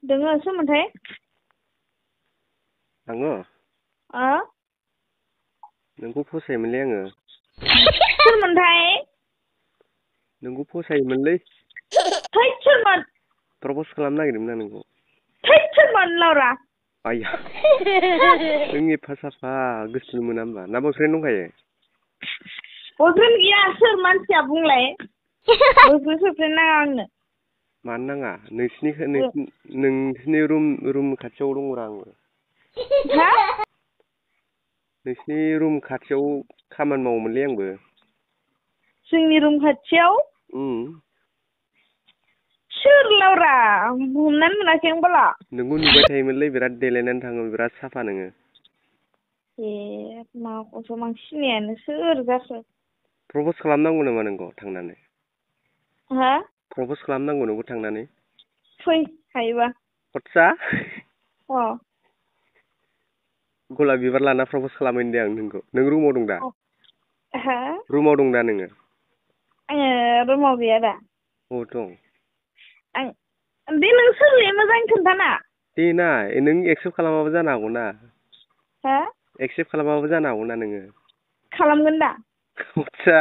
दोङो सोरमोनथाय? आङो नोंखौ फसायोमोनलै आङो। सोरमोनथाय? नोंखौ फसायोमोनलै। थैद सोरमोन? प्रप'ज खालामनो नागिरदोंमोन आं नोंखौ। थैद सोरमोन लावरा? आइया नों एफा साफा गोसोथोनो मोना होमबा ना बयफ्रेन्ड दंखायो? बयफ्रेन्ड गैया सोर मानसिया बुंलाय? बयफ्रेन्ड सयफ्रेन्ड नाङा आंनो। मानो नाङा नोंसिनि रुम खाथियाव दङरा आङो। हा? नोंसिनि रुम खाथियाव खामानि मावोमोनलै आंबो। जोंनि रुम खाथियाव? सोर लावरा हमनानै मोनाखै आं बाला। नोंखौ नुबाय थायोमोनलै बिराद देलायनानै थाङो बिराद साफा नोङो। ए माखौसो आं सिनायानो सोर जाखो? प्रप'ज खालामनांगौ नामा नोंखौ थांनानै? हा? प्रप'ज खालामनांगौ नोंखौ थांनानै? फै हायोबा। हथसा? अ। गलाप बिबार लाना प्रप'ज खालामहैनि दे आं नोंखौ। नों रुमाव दं दा? हा? रुमाव दं दा नोङो? आङो रुमाव गैया दा। अबाव दं? दे नों सोरलै मोजां खोन्थाना। दे ना नों एक्सेप्ट खालामाबो जानो हागौना। हा? एक्सेप्ट खालामाबो जानो हागौना नोङो। खालामगोन दा। आतसा।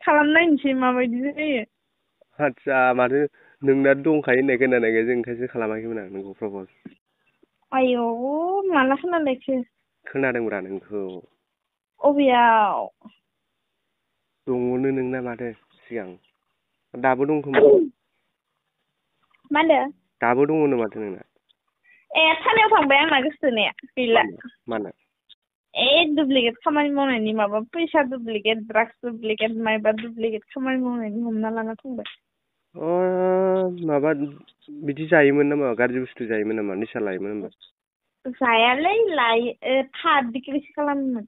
खालामनायनोसै माबायदि जायो। आतसा माथो नोंना दंखायो होननाय खोनानायखाय जों ओंखायसो खालामाखैमोन आं नोंखौ प्रप'ज। आयौ माला खोनानायखो? खोनादोंब्रा नोंखौ। अबेयाव? दङनो नोंना माथो सिगां दाबो दं खोमा। मा होनदों? दाबो दङनो माथो नोंना। ए थानायाव थांबाय आंना गोसोथोनाया गैला। मानो? ए दुप्लिकेट खामानि मावनायनि माबा फैसा दुप्लिकेट ड्राग्स दुप्लिकेट मायबा दुप्लिकेट खामानि मावनायनि हमना लाना थांबाय। अ माबा बिदि जायोमोन नामा गाज्रि बुस्थु जायोमोन नामा निसा लायोमोन होनबा? जायालै लायो थार्ड डिग्रिसो खालामोमोन।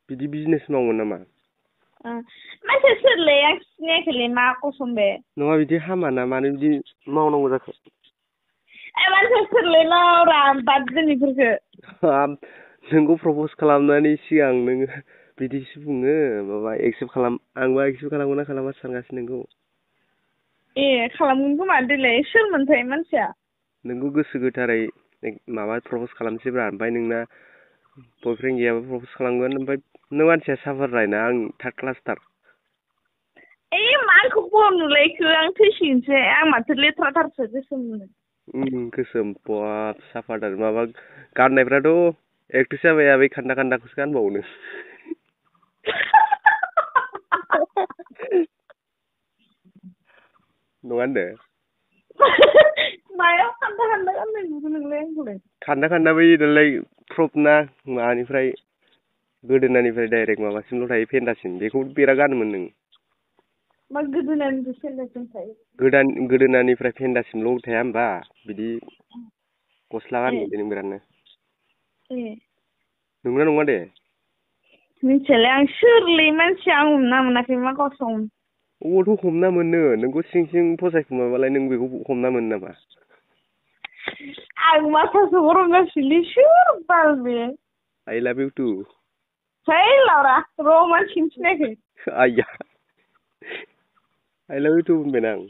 बिदि बिजनेस मावोमोन नामा? मानसिया सोरलै आं सिनायाखैलै मा कसम बे? नङा बिदि हामाना मानो बिदि मावनांगौ जाखो? ए मानसिया सोरलै लावरा बाद दोन इफोरखो। हाब नोंखौ प्रप'ज खालामनायनि सिगां नोङो बिदिसो बुङो माबा एक्सेप्ट खालाम आंबा एक्सेप्ट खालामगोन ना खालामा सानगासिनो नोंखौ। ए खालामगोन खोमा देलाय सोरमोनथाय मानसिया? नोंखौ गोसो गोथारै माबा प्रप'ज खालामसैब्रा ओमफ्राय नोंना बयफ्रेन्ड गैयाबा प्रप'ज खालामगोन ओमफ्राय नों मानसिया साभाररायना आं थार्द क्लासथार। ए मा आंखौ बहा नुलायखो आं थैसिगोनसै आं माथो लेथ्राथारसो गोसोमनो। गोसोम बाब साफाथार माबा गाननायफ्राथ' एकट्रिस जाबाय बै खान्दा खान्दाखौसो गानबावो नों। नङा होनदो? मायाव खान्दा खान्दा गाननाय नुखो नोंलाय आंखौलाय? खान्दा खान्दा बै दालाय फ्रक ना माबानिफ्राय गोदोनानिफ्राय डाइरेक्ट माबासिमल' थायो फेन्दासिम बेखौ बिराद गानोमोन नों। मा गोदोनानिफ्राय फेन्दासिम थायो? गोदोनानिफ्राय फेन्दासिमल' थाया होमबा बिदि गस्ला गानोमोनलै नों बिरादनो। ए नंगौना नङा दे? मिथियालै आं सोरलै मानसिया आं हमना मोनाखै मा कसम। अबावथ' हमना मोननो नोंखौ सिं सिं फसायखुमाबालाय नों बेखौ हमना मोनो नामा? आं माथासो गरम जासैलै सोर बाल बे? आइ लाभ इउ टु। है लावरा र' मानसिखौनो सिनायाखै। आइया आइ लाभ इउ टु होनबायना आं।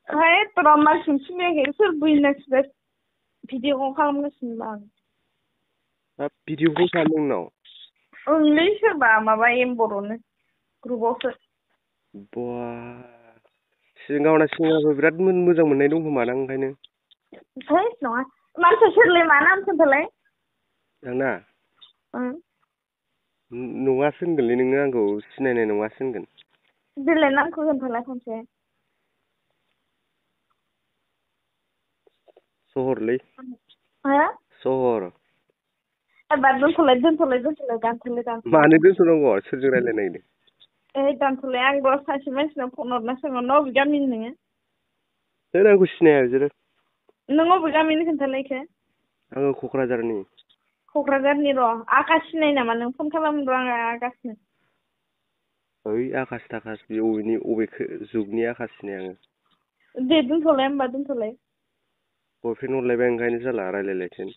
हैद र' मानसिखौनो सिनायाखै सोर बैनासो भिडिअ' कल खालामगासिनो बा आं। हाब भिडिअ' कल खालामदों नोंनाव? ओंलै सोरबा माबा एम बर'नो ग्रुपआवसो। बा सिगाङाव बिराद मोजां मोननाय दं खोमा दां ओंखायनो। है नङा मानसिया सोरलै मा नाम खोन्थालाय? आंना? ओं नङासो होनगोनलै नोङो आंखौ सिनायनाय नङासो होनगोन। देलाय नामखौ खोन्थालाय खनसे। सहरलै हो सहर। एबार दोनथ'लाय दानथ'लाय। मानो दोनथ'नांगौ सोरजों रायज्लायनो नागिरदों? ओइ दानथ'लाय आं र' सासे मानसिनाव फन हरना सोंहरनो अबे गामिनि नोङो? होद आंखौ सिनाया बिसोरो। नों अबे गामिनि खोन्थालाय इखो? आङो क'क्राझारनि। क'क्राझारनि र' आकास सिनायो नामा नों फन खालाम र' आङो आकासनो। ओइ आकास थाकास बे अबे जुगनि आकास सिनाया आङो। दे दोनथ'लाय होमबा दोनथ'लाय। बयफ्रेन्ड हरलायबाय ओंखायनो जाला रायज्लायलायसै।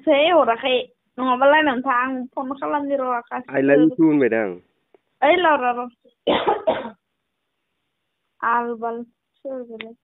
है हराखै नङाबा लायनानै था आं फन खालामनि र' आइ लाभ इउ आकासखो। टु होनबाय दा आं। ओइ लावरा र' आल बाल सोर बेलाय?